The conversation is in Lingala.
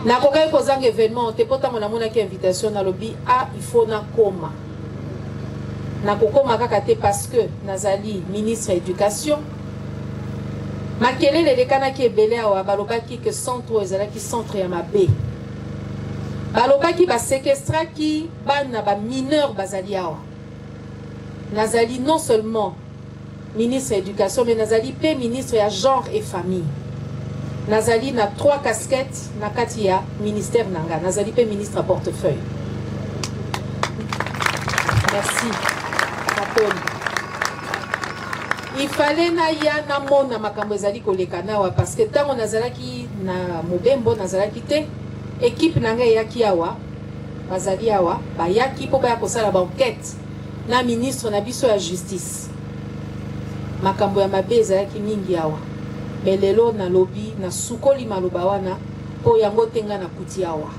Na kokai kozanga événement te pota mona mona ki invitation na lobby il faut na koma. Na kokoma kaka te parce que nazali ministre éducation. Makelele lekana ki ebele awa balobaki que centre ezalaki centre ya mabe. Balobaki ba séquestra ki bana ba mineur bazali awa. Nazali non seulement ministre éducation mais nazali pe ministre ya genre et famille. Nazali na 3 casquettes na kati ya ministère nanga. Nazali pe ministre à portefeuille. Merci. Katoli. Il fallait na ya na mona makambo ezali koleka nawa parce que tango nazalaki na mobembo nazalaki te équipe nanga yaki awa bazali awa bayaki po ba kosala ba enquête na ministre na biso ya justice. Makambo ya mabe ezalaki mingi awa. Belelo na lobby na sukoli maloba wana po yango tenga na kuti awa.